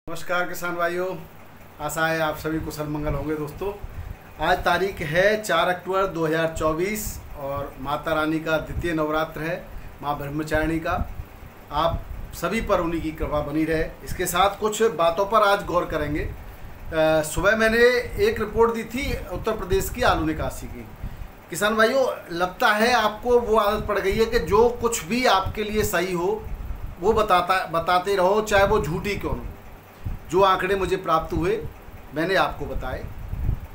नमस्कार किसान भाइयों, आशा है आप सभी कुशल मंगल होंगे। दोस्तों, आज तारीख है 4 अक्टूबर 2024 और माता रानी का द्वितीय नवरात्र है, माँ ब्रह्मचारिणी का। आप सभी पर उन्हीं की कृपा बनी रहे। इसके साथ कुछ बातों पर आज गौर करेंगे। सुबह मैंने एक रिपोर्ट दी थी उत्तर प्रदेश की आलू निकासी की। किसान भाइयों, लगता है आपको वो आदत पड़ गई है कि जो कुछ भी आपके लिए सही हो वो बताते रहो, चाहे वो झूठी क्यों हो। जो आंकड़े मुझे प्राप्त हुए मैंने आपको बताए।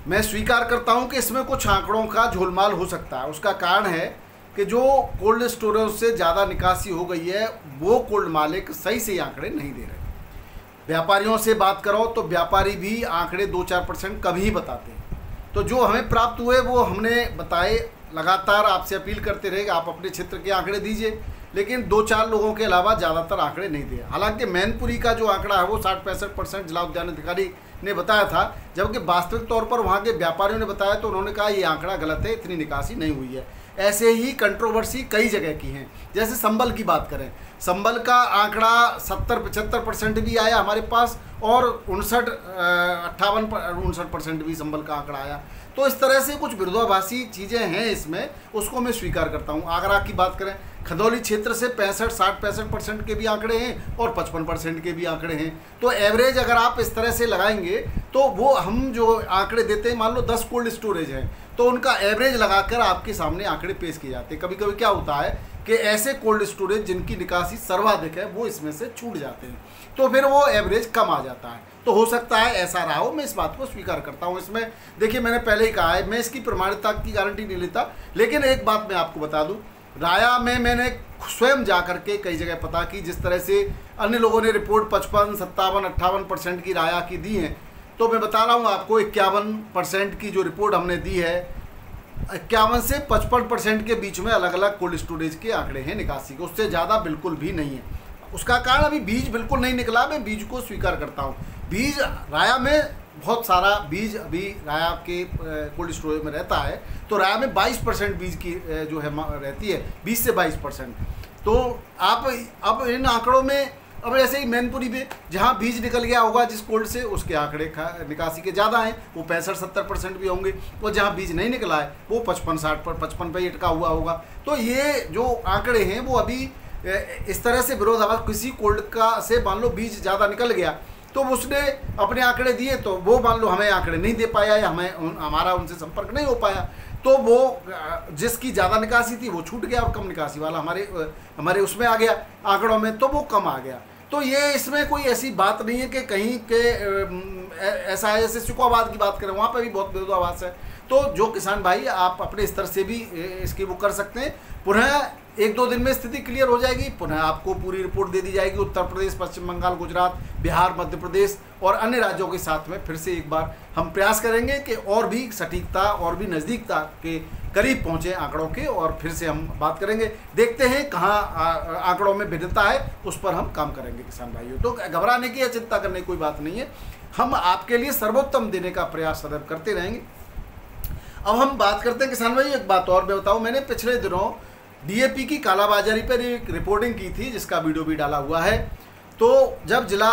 मैं स्वीकार करता हूं कि इसमें कुछ आंकड़ों का झोलमाल हो सकता है। उसका कारण है कि जो कोल्ड स्टोरेज से ज़्यादा निकासी हो गई है वो कोल्ड मालिक सही से आंकड़े नहीं दे रहे। व्यापारियों से बात करो तो व्यापारी भी आंकड़े 2-4% कम ही बताते हैं। तो जो हमें प्राप्त हुए वो हमने बताए। लगातार आपसे अपील करते रहे कि आप अपने क्षेत्र के आंकड़े दीजिए, लेकिन 2-4 लोगों के अलावा ज़्यादातर आंकड़े नहीं दिए। हालांकि मैनपुरी का जो आंकड़ा है वो 60-65% जिला उद्यान अधिकारी ने बताया था, जबकि वास्तविक तौर पर वहाँ के व्यापारियों ने बताया तो उन्होंने कहा ये आंकड़ा गलत है, इतनी निकासी नहीं हुई है। ऐसे ही कंट्रोवर्सी कई जगह की हैं। जैसे संबल की बात करें, संबल का आंकड़ा 70-75% भी आया हमारे पास और 59-58% भी संबल का आंकड़ा आया। तो इस तरह से कुछ विरोधाभासी चीज़ें हैं इसमें, उसको मैं स्वीकार करता हूँ। आगरा की बात करें, खदौली क्षेत्र से 65-60-65% के भी आंकड़े हैं और 55% के भी आंकड़े हैं। तो एवरेज अगर आप इस तरह से लगाएंगे तो वो हम जो आंकड़े देते हैं, मान लो 10 कोल्ड स्टोरेज हैं तो उनका एवरेज लगाकर आपके सामने आंकड़े पेश किए जाते हैं। कभी कभी क्या होता है कि ऐसे कोल्ड स्टोरेज जिनकी निकासी सर्वाधिक है वो इसमें से छूट जाते हैं, तो फिर वो एवरेज कम आ जाता है। तो हो सकता है ऐसा रहा हो, मैं इस बात को स्वीकार करता हूँ। इसमें देखिए, मैंने पहले ही कहा है मैं इसकी प्रमाणिकता की गारंटी नहीं लेता, लेकिन एक बात मैं आपको बता दूँ, राया में मैंने स्वयं जा करके कई जगह पता की। जिस तरह से अन्य लोगों ने रिपोर्ट 55, 57, 58% की राया की दी है, तो मैं बता रहा हूँ आपको 51% की जो रिपोर्ट हमने दी है, 51 से 55% के बीच में अलग अलग कोल्ड स्टोरेज के आंकड़े हैं निकासी के, उससे ज़्यादा बिल्कुल भी नहीं है। उसका कारण अभी बीज बिल्कुल नहीं निकला, मैं बीज को स्वीकार करता हूँ। बीज राया में बहुत सारा बीज अभी राया के कोल्ड स्टोरेज में रहता है, तो राया में 22% बीज की जो है रहती है, 20 से 22%। तो आप अब इन आंकड़ों में अब ऐसे ही मैनपुरी में जहाँ बीज निकल गया होगा जिस कोल्ड से, उसके आंकड़े निकासी के ज़्यादा हैं, वो 65-70% भी होंगे। और जहाँ बीज नहीं निकला है वो 55 पे अटका हुआ होगा। तो ये जो आंकड़े हैं वो अभी इस तरह से विरोधाभास, किसी कोल्ड का से मान लो बीज ज़्यादा निकल गया तो उसने अपने आंकड़े दिए, तो वो मान लो हमें आंकड़े नहीं दे पाया या हमारा उनसे संपर्क नहीं हो पाया, तो वो जिसकी ज़्यादा निकासी थी वो छूट गया और कम निकासी वाला हमारे उसमें आ गया आंकड़ों में, तो वो कम आ गया। तो ये इसमें कोई ऐसी बात नहीं है कि कहीं के ऐसा है। जैसे शुक्लाबाद की बात करें, वहाँ पर भी बहुत विरोधाभास है। तो जो किसान भाई आप अपने स्तर से भी इसकी वो कर सकते हैं। पुनः 1-2 दिन में स्थिति क्लियर हो जाएगी, पुनः आपको पूरी रिपोर्ट दे दी जाएगी। उत्तर प्रदेश, पश्चिम बंगाल, गुजरात, बिहार, मध्य प्रदेश और अन्य राज्यों के साथ में फिर से एक बार हम प्रयास करेंगे कि और भी सटीकता और भी नज़दीकता के करीब पहुँचे आंकड़ों के, और फिर से हम बात करेंगे। देखते हैं कहाँ आंकड़ों में भिन्नता है, उस पर हम काम करेंगे किसान भाइयों। तो घबराने की या चिंता करने की कोई बात नहीं है, हम आपके लिए सर्वोत्तम देने का प्रयास सदैव करते रहेंगे। अब हम बात करते हैं किसान भाई, एक बात और मैं बताऊँ, मैंने पिछले दिनों डीएपी की कालाबाजारी पर एक रिपोर्टिंग की थी जिसका वीडियो भी डाला हुआ है। तो जब जिला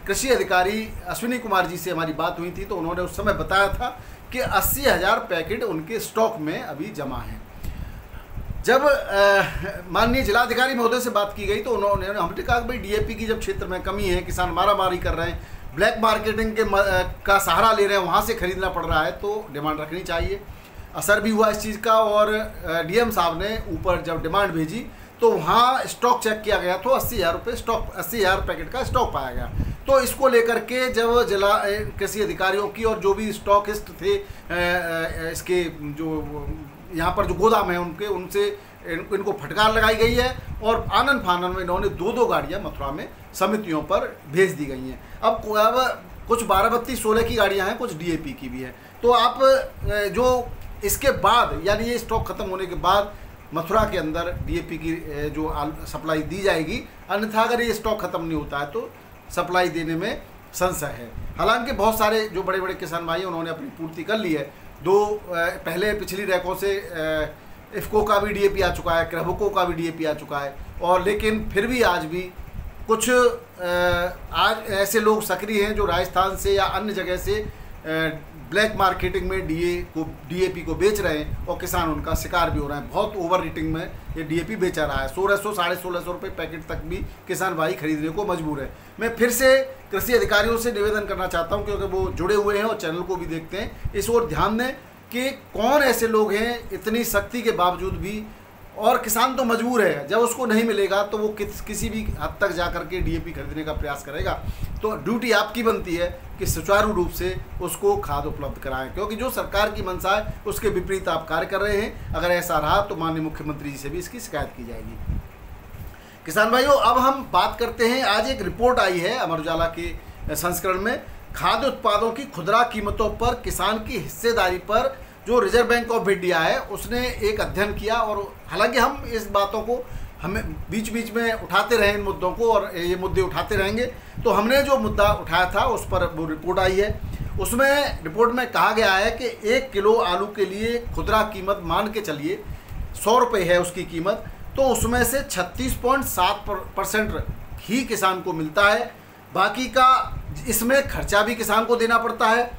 कृषि अधिकारी अश्विनी कुमार जी से हमारी बात हुई थी तो उन्होंने उस समय बताया था कि 80,000 पैकेट उनके स्टॉक में अभी जमा हैं। जब माननीय जिलाधिकारी महोदय से बात की गई तो हमने कहा कि भाई डीएपी की जब क्षेत्र में कमी है, किसान मारामारी कर रहे हैं, ब्लैक मार्केटिंग का सहारा ले रहे हैं, वहाँ से खरीदना पड़ रहा है, तो डिमांड रखनी चाहिए। असर भी हुआ इस चीज़ का, और डीएम साहब ने ऊपर जब डिमांड भेजी तो वहाँ स्टॉक चेक किया गया तो 80,000 पैकेट का स्टॉक पाया गया। तो इसको लेकर के जब जिला कृषि अधिकारियों की और जो भी स्टॉकिस्ट थे इसके जो यहाँ पर जो गोदाम है उनसे इनको फटकार लगाई गई है, और आनन फानन में इन्होंने 2-2 गाड़ियाँ मथुरा में समितियों पर भेज दी गई हैं। अब कुछ 12-32-16 की गाड़ियाँ हैं, कुछ डीएपी की भी हैं। तो आप जो इसके बाद यानी ये स्टॉक खत्म होने के बाद मथुरा के अंदर डीएपी की जो सप्लाई दी जाएगी, अन्यथा अगर ये स्टॉक खत्म नहीं होता है तो सप्लाई देने में संशय है। हालांकि बहुत सारे जो बड़े बड़े किसान भाई उन्होंने अपनी पूर्ति कर ली है। पहले पिछली रैकों से इफ़को का भी डीएपी आ चुका है, क्रैबको का भी डीएपी आ चुका है, और लेकिन फिर भी आज भी कुछ आज ऐसे लोग सक्रिय हैं जो राजस्थान से या अन्य जगह से ब्लैक मार्केटिंग में डीएपी को बेच रहे हैं और किसान उनका शिकार भी हो रहे हैं। बहुत ओवर रेटिंग में ये डीएपी बेचा रहा है। 1600 1650 रुपये पैकेट तक भी किसान भाई खरीदने को मजबूर है। मैं फिर से कृषि अधिकारियों से निवेदन करना चाहता हूं, क्योंकि वो जुड़े हुए हैं और चैनल को भी देखते हैं, इस ओर ध्यान दें कि कौन ऐसे लोग हैं इतनी सख्ती के बावजूद भी, और किसान तो मजबूर है, जब उसको नहीं मिलेगा तो वो किसी भी हद तक जा करके डीएपी खरीदने का प्रयास करेगा। तो ड्यूटी आपकी बनती है कि सुचारू रूप से उसको खाद उपलब्ध कराएं, क्योंकि जो सरकार की मंशा है उसके विपरीत आप कार्य कर रहे हैं। अगर ऐसा रहा तो माननीय मुख्यमंत्री जी से भी इसकी शिकायत की जाएगी। किसान भाइयों, अब हम बात करते हैं, आज एक रिपोर्ट आई है अमर उजाला के संस्करण में, खाद्य उत्पादों की खुदरा कीमतों पर किसान की हिस्सेदारी पर जो रिजर्व बैंक ऑफ इंडिया है उसने एक अध्ययन किया। और हालांकि हम इस बातों को हमें बीच बीच में उठाते रहे इन मुद्दों को, और ये मुद्दे उठाते रहेंगे। तो हमने जो मुद्दा उठाया था उस पर वो रिपोर्ट आई है। उसमें रिपोर्ट में कहा गया है कि 1 किलो आलू के लिए खुदरा कीमत मान के चलिए 100 रुपये है उसकी कीमत, तो उसमें से 36.7% ही किसान को मिलता है। बाकी का इसमें खर्चा भी किसान को देना पड़ता है,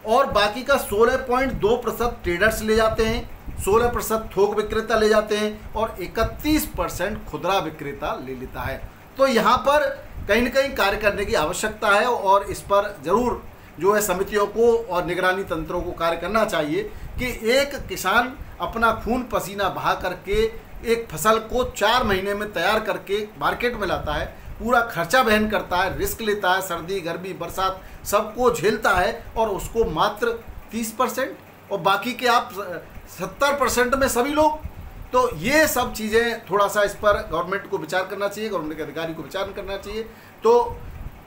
और बाकी का 16.2% ट्रेडर्स ले जाते हैं, 16% थोक विक्रेता ले जाते हैं, और 31% खुदरा विक्रेता ले लेता है। तो यहाँ पर कहीं न कहीं कार्य करने की आवश्यकता है, और इस पर ज़रूर जो है समितियों को और निगरानी तंत्रों को कार्य करना चाहिए कि एक किसान अपना खून पसीना बहा करके एक फसल को 4 महीने में तैयार करके मार्केट में लाता है, पूरा खर्चा वहन करता है, रिस्क लेता है, सर्दी गर्मी बरसात सबको झेलता है, और उसको मात्र 30% और बाकी के आप 70% में सभी लोग। तो ये सब चीज़ें थोड़ा सा इस पर गवर्नमेंट को विचार करना चाहिए, गवर्नमेंट के अधिकारी को विचार करना चाहिए। तो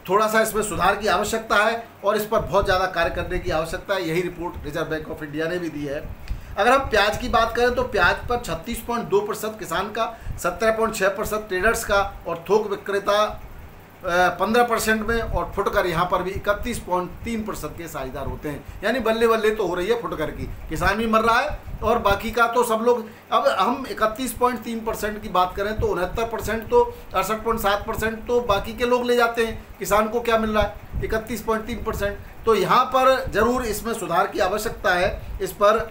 थोड़ा सा इसमें सुधार की आवश्यकता है, और इस पर बहुत ज़्यादा कार्य करने की आवश्यकता है। यही report reserve bank of India ने भी दी है। अगर हम प्याज की बात करें तो प्याज पर 36.2% किसान का, 17.6% ट्रेडर्स का, और थोक विक्रेता 15% में, और फुटकर यहाँ पर भी 31.3% के साझेदार होते हैं। यानी बल्ले बल्ले तो हो रही है फुटकर की, किसान भी मर रहा है और बाकी का तो सब लोग। अब हम 31.3% की बात करें तो 69% तो 68.7% तो बाकी के लोग ले जाते हैं, किसान को क्या मिल रहा है 31.3%। तो यहाँ पर ज़रूर इसमें सुधार की आवश्यकता है। इस पर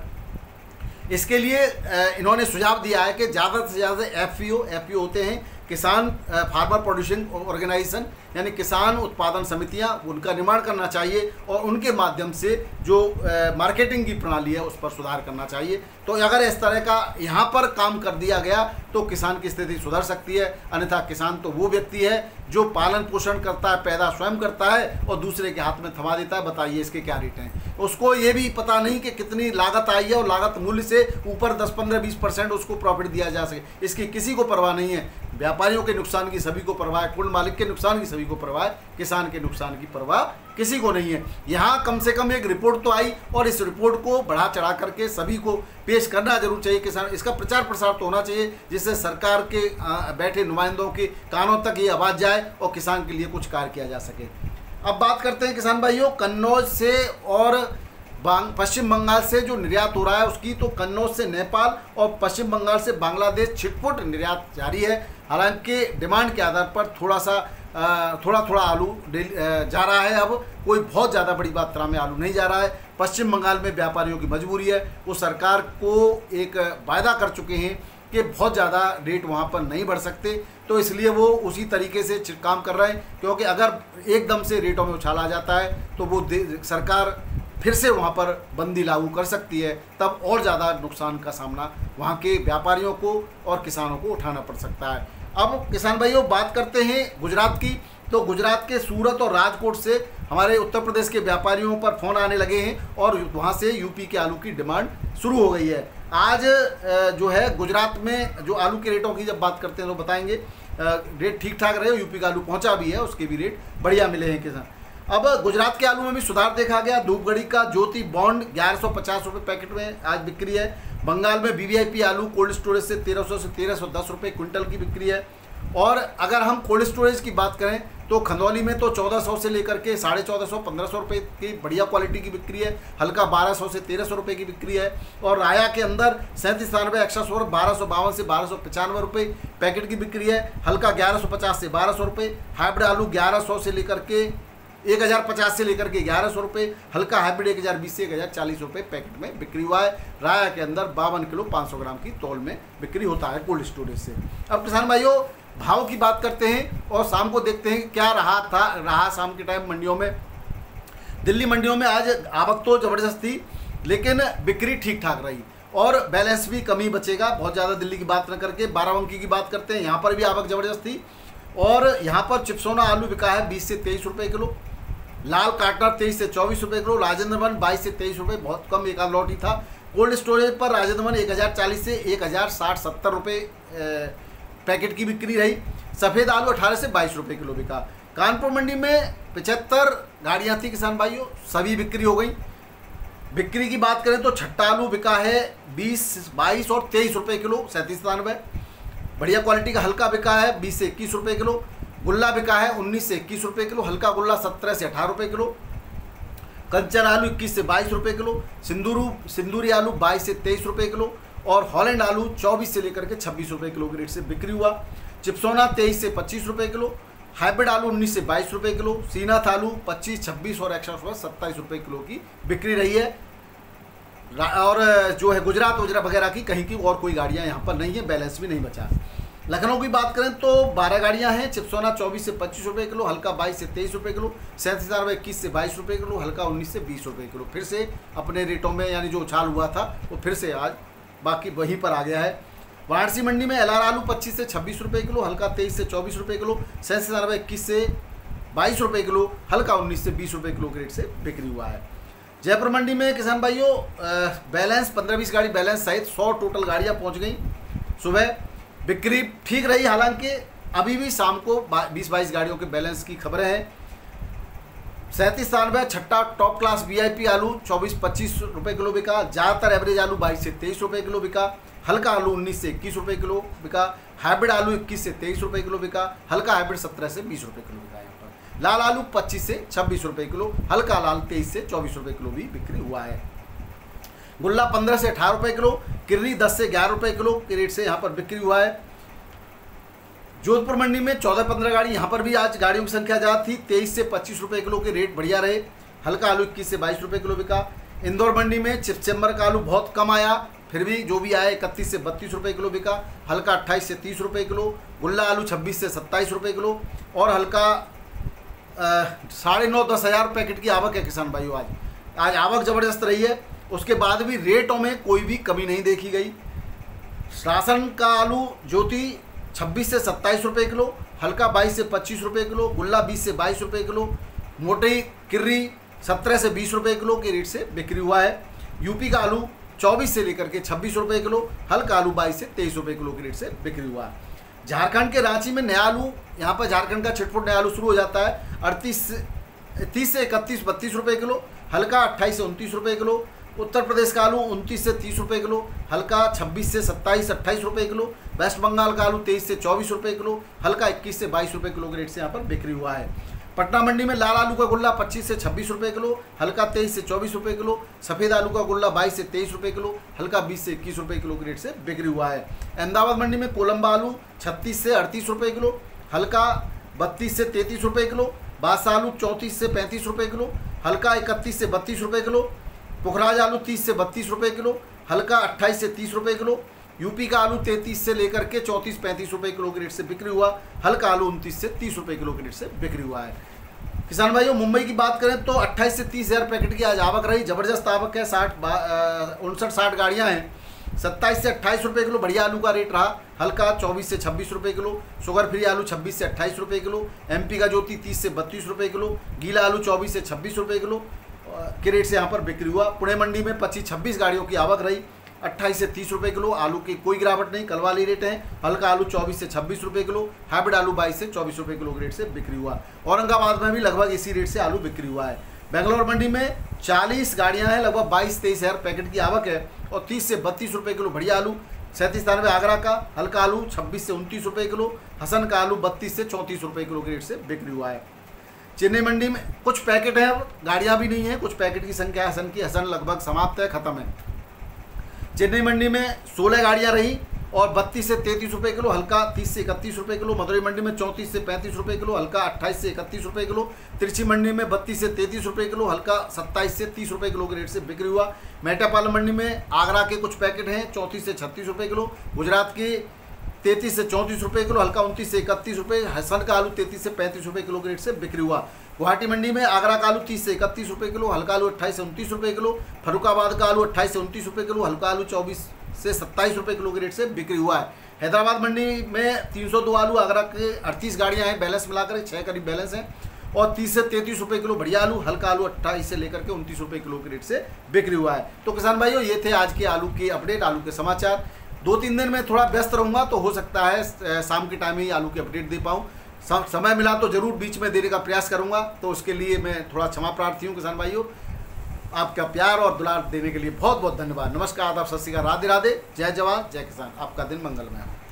इसके लिए इन्होंने सुझाव दिया है कि ज़्यादा से ज़्यादा एफपीओ होते हैं, किसान फार्मर प्रोड्यूसिंग ऑर्गेनाइजेशन, यानी किसान उत्पादन समितियां, उनका निर्माण करना चाहिए, और उनके माध्यम से जो मार्केटिंग की प्रणाली है उस पर सुधार करना चाहिए। तो अगर इस तरह का यहाँ पर काम कर दिया गया तो किसान की स्थिति सुधर सकती है। अन्यथा किसान तो वो व्यक्ति है जो पालन पोषण करता है, पैदा स्वयं करता है और दूसरे के हाथ में थमा देता है, बताइए इसके क्या रेट हैं। उसको ये भी पता नहीं कि कितनी लागत आई है, और लागत मूल्य से ऊपर 10, 15, 20% उसको प्रॉफिट दिया जा सके, इसकी किसी को परवाह नहीं है। व्यापारियों के नुकसान की सभी को परवाह है, कुल मालिक के नुकसान की सभी को परवाह है, किसान के नुकसान की परवाह किसी को नहीं है। यहाँ कम से कम एक रिपोर्ट तो आई, और इस रिपोर्ट को बढ़ा चढ़ा करके सभी को पेश करना जरूर चाहिए। किसान इसका प्रचार प्रसार तो होना चाहिए, जिससे सरकार के बैठे नुमाइंदों के कानों तक ये आवाज़ जाए और किसान के लिए कुछ कार्य किया जा सके। अब बात करते हैं किसान भाइयों, कन्नौज से और पश्चिम बंगाल से जो निर्यात हो रहा है उसकी। तो कन्नौज से नेपाल और पश्चिम बंगाल से बांग्लादेश छिटपुट निर्यात जारी है। हालांकि डिमांड के आधार पर थोड़ा थोड़ा आलू जा रहा है। अब कोई बहुत ज़्यादा बड़ी मात्रा में आलू नहीं जा रहा है। पश्चिम बंगाल में व्यापारियों की मजबूरी है, वो सरकार को एक वायदा कर चुके हैं कि बहुत ज़्यादा रेट वहाँ पर नहीं बढ़ सकते, तो इसलिए वो उसी तरीके से काम कर रहे हैं। क्योंकि अगर एकदम से रेटों में उछाल आ जाता है तो वो सरकार फिर से वहाँ पर बंदी लागू कर सकती है, तब और ज़्यादा नुकसान का सामना वहाँ के व्यापारियों को और किसानों को उठाना पड़ सकता है। अब किसान भाइयों बात करते हैं गुजरात की। तो गुजरात के सूरत और राजकोट से हमारे उत्तर प्रदेश के व्यापारियों पर फ़ोन आने लगे हैं, और वहाँ से यूपी के आलू की डिमांड शुरू हो गई है। आज जो है गुजरात में जो आलू के रेटों की जब बात करते हैं तो बताएंगे, रेट ठीक ठाक रहे। यूपी का आलू पहुँचा भी है, उसके भी रेट बढ़िया मिले हैं किसान। अब गुजरात के आलू में भी सुधार देखा गया। धूपगढ़ी का ज्योति बॉन्ड 1150 रुपये पैकेट में आज बिक्री है। बंगाल में वीवीआईपी आलू कोल्ड स्टोरेज से 1300 से 1310 रुपये क्विंटल की बिक्री है। और अगर हम कोल्ड स्टोरेज की बात करें तो खंदौली में तो 1400 से लेकर के 1450 1500 रुपये की बढ़िया क्वालिटी की बिक्री है, हल्का 1200 से 1300 रुपये की बिक्री है। और राया के अंदर 3793 एक्स्ट्रा 1252 से 1295 रुपये पैकेट की बिक्री है, हल्का 1150 से 1200 रुपये, हाइब्रिड आलू 1100 से लेकर के 1050 से लेकर के 1100 रुपये, हल्का हाइब्रिड 1020 से 1040 रुपये पैकेट में बिक्री हुआ है। राया के अंदर 52 किलो 500 ग्राम की तौल में बिक्री होता है कोल्ड स्टोरेज से। अब किसान भाइयों भाव की बात करते हैं और शाम को देखते हैं क्या रहा शाम के टाइम मंडियों में। दिल्ली मंडियों में आज आवक तो ज़बरदस्त थी, लेकिन बिक्री ठीक ठाक रही और बैलेंस भी कम ही बचेगा। बहुत ज़्यादा दिल्ली की बात न करके बाराबंकी की बात करते हैं, यहाँ पर भी आवक ज़बरदस्त थी। और यहाँ पर चिप्सोना आलू बिका है 20 से 23 रुपये किलो, लाल काटना 23 से 24 रुपये किलो, राजेंद्र वन 22 से 23 रुपये, बहुत कम एक आध लॉट ही था। कोल्ड स्टोरेज पर राजेंद्र वन 1040 से 1060-70 रुपये पैकेट की बिक्री रही। सफ़ेद आलू 18 से 22 रुपये किलो बिका। कानपुर मंडी में 75 गाड़ियाँ थी किसान भाइयों, सभी बिक्री हो गई। बिक्री की बात करें तो छट्टा आलू बिका है 20, 22 और 23 रुपये किलो 3793। बढ़िया क्वालिटी का हल्का बिका है 20 से 21 रुपये किलो। गुल्ला बिका है 19 से 21 रुपये किलो, हल्का गुल्ला 17 से 18 रुपये किलो। कंचन आलू 21 से 22 रुपये किलो। सिंदूरी आलू 22 से 23 रुपये किलो और हॉलैंड आलू 24 से लेकर के 26 रुपये किलो के रेट से बिक्री हुआ। चिप्सोना 23 से 25 रुपये किलो, हाइब्रिड आलू 19 से 22 रुपये किलो, सीनाथ आलू 25, 26 और एक्स्ट्रा 27 रुपये किलो की बिक्री रही है। और जो है गुजरात वगैरह की कहीं की और कोई गाड़ियाँ यहाँ पर नहीं है, बैलेंस भी नहीं बचा। लखनऊ की बात करें तो 12 गाड़ियाँ हैं। चिप्सोना 24 से 25 रुपये किलो, हल्का 22 से 23 रुपये किलो, 37 21 से 22 रुपये किलो, हल्का 19 से 20 रुपये किलो। फिर से अपने रेटों में यानी जो उछाल हुआ था वो फिर से आज बाकी वहीं पर आ गया है। वाराणसी मंडी में एलआर आलू 25 से 26 रुपये किलो, हल्का 23 से 24 रुपये किलो, 37 21 से 22 रुपये किलो, हल्का 19 से 20 रुपये किलो के रेट से बिक्री हुआ है। जयपुर मंडी में किसान भाइयों बैलेंस 15-20 गाड़ी बैलेंस सहित 100 टोटल गाड़ियाँ पहुँच गई। सुबह बिक्री ठीक रही, हालांकि अभी भी शाम को 20-22 गाड़ियों के बैलेंस की खबरें हैं। 3793 छट्टा टॉप क्लास वीआईपी आलू 24-25 रुपये किलो बिका। ज़्यादातर एवरेज आलू 22 से 23 रुपये किलो बिका, हल्का आलू 19 से 21 रुपये किलो बिका, हाइब्रिड आलू 21 से 23 रुपये किलो बिका, हल्का हाइब्रिड 17 से 20 रुपये किलो बिका। यहाँ पर लाल आलू 25 से 26 रुपये किलो, हल्का लाल 23 से 24 रुपये किलो भी बिक्री हुआ है। गुल्ला 15 से 18 रुपये किलो, किर्री 10 से 11 रुपये किलो के रेट से यहाँ पर बिक्री हुआ है। जोधपुर मंडी में 14-15 गाड़ी, यहाँ पर भी आज गाड़ियों की संख्या ज़्यादा थी। 23 से 25 रुपये किलो के रेट बढ़िया रहे, हल्का आलू 21 से 22 रुपये किलो बिका। इंदौर मंडी में चिप्स-चेम्बर का आलू बहुत कम आया, फिर भी जो भी आया 31 से 32 रुपये किलो बिका, हल्का 28 से 30 रुपये किलो। गुल्ला आलू 26 से 27 रुपये किलो और हल्का 9,500-10 हज़ार पैकेट की आवक है किसान भाइयों। आज आवक ज़बरदस्त रही है, उसके बाद भी रेटों में कोई भी कमी नहीं देखी गई। राशन का आलू ज्योति 26 से 27 रुपये किलो, हल्का 22 से 25 रुपये किलो, गुल्ला 20 से 22 रुपये किलो, मोटी किर्री 17 से 20 रुपये किलो के रेट से बिक्री हुआ है। यूपी का आलू 24 से लेकर के 26 रुपये किलो, हल्का आलू 22 से 23 रुपये किलो के रेट से बिक्री हुआ है। झारखंड के रांची में नया आलू, यहाँ पर झारखंड का छिटपुट नया आलू शुरू हो जाता है 30 से 31-32 रुपये किलो, हल्का 28 से 29 रुपये किलो। उत्तर प्रदेश का आलू 29 से 30 रुपये किलो, हल्का 26 से 27-28 रुपये किलो। वेस्ट बंगाल का आलू 23 से 24 रुपये किलो, हल्का 21 से 22 रुपये किलो के रेट से यहाँ पर बिक्री हुआ है। पटना मंडी में लाल आलू का गुल्ला 25 से 26 रुपये किलो, हल्का 23 से 24 रुपये किलो। सफ़ेद आलू का गुल्ला 22 से 23 रुपये किलो, हल्का 20 से 21 रुपये किलो के रेट से बिक्री हुआ है। अहमदाबाद मंडी में कोलंबा आलू 36 से 38 रुपये किलो, हल्का 32 से 33 रुपये किलो। बादशाह आलू 34 से 35 रुपये किलो, हल्का 31 से 32 रुपये किलो। पुखराज आलू 30 से 32 रुपये किलो, हल्का 28 से 30 रुपये किलो। यूपी का आलू 33 से लेकर के 34-35 रुपये किलो के रेट से बिक्री हुआ, हल्का आलू 29 से 30 रुपये किलो के रेट से बिक्री हुआ है। किसान भाइयों मुंबई की बात करें तो 28 से 30 हज़ार पैकेट की आज आवक रही, ज़बरदस्त आवक है। 59-60 गाड़ियाँ हैं। 27 से 28 रुपये किलो बढ़िया आलू का रेट रहा, हल्का 24 से 26 रुपये किलो। शुगर फ्री आलू 26 से 28 रुपये किलो। एमपी का ज्योति 30 से 32 रुपये किलो। गीला आलू 24 से 26 रुपये किलो के रेट से यहाँ पर बिक्री हुआ। पुणे मंडी में 25-26 गाड़ियों की आवक रही, 28 से 30 रुपये किलो। आलू की कोई गिरावट नहीं, कल वाली रेट है। हल्का आलू 24 से 26 रुपये किलो, हाइब्रिड आलू 22 से 24 रुपये किलो के रेट से बिक्री हुआ। औरंगाबाद में भी लगभग इसी रेट से आलू बिक्री हुआ है। बेंगलोर मंडी में 40 गाड़ियां हैं, लगभग 22-23 हज़ार पैकेट की आवक है और 30 से 32 रुपये किलो बढ़िया आलू, 37 आगरा का हल्का आलू 26 से 29 रुपये किलो, हसन का आलू 32 से 34 रुपये किलो के रेट से बिक्री हुआ है। चेन्नई मंडी में कुछ पैकेट हैं, गाड़ियां भी नहीं है, कुछ पैकेट की संख्या हसन की, हसन लगभग समाप्त है, ख़त्म है। चेन्नई मंडी में 16 गाड़ियां रही और 32 से 33 रुपये किलो, हल्का 30 से 31 रुपये किलो। मदुरई मंडी में 34 से 35 रुपये किलो, हल्का 28 से 31 रुपये किलो। तिरछी मंडी में 32 से 33 रुपये किलो, हल्का 27 से 30 रुपये किलो के रेट से बिक्री हुआ। मेटापालम मंडी में आगरा के कुछ पैकेट हैं 34 से 36 रुपये किलो, गुजरात के 33 से 34 रुपये किलो, हल्का 29 से 31 रुपये। हसन का आलू 33 से 35 रुपये किलो के रेट से बिक्री हुआ। गुवाहाटी मंडी में आगरा का आलू 30 से 31 रुपये किलो, हल्का आलू 28 से 29 रुपये किलो। फरुखाबाद का आलू 28 से 29 रुपये किलो, हल्का आलू 24 से 27 रुपये किलो के रेट से बिक्री हुआ है। हैदराबाद मंडी में 302 आलू, आगरा के 38 गाड़ियाँ हैं, बैलेंस मिलाकर 6 करीब बैलेंस हैं, और 30 से 33 रुपये किलो बढ़िया आलू, हल्का आलू 28 से लेकर के 29 रुपये किलो के रेट से बिक्री हुआ है। तो किसान भाइयों, ये थे आज के आलू की अपडेट, आलू के समाचार। 2-3 दिन में थोड़ा व्यस्त रहूँगा, तो हो सकता है शाम के टाइम ही आलू की अपडेट दे पाऊँ। समय मिला तो ज़रूर बीच में देने का प्रयास करूँगा, तो उसके लिए मैं थोड़ा क्षमा प्रार्थी हूँ किसान भाइयों। आपका प्यार और दुलार देने के लिए बहुत बहुत धन्यवाद। नमस्कार, आदाब, सत श्री अकाल, राधे राधे, जय जवान जय किसान। आपका दिन मंगलमय हो।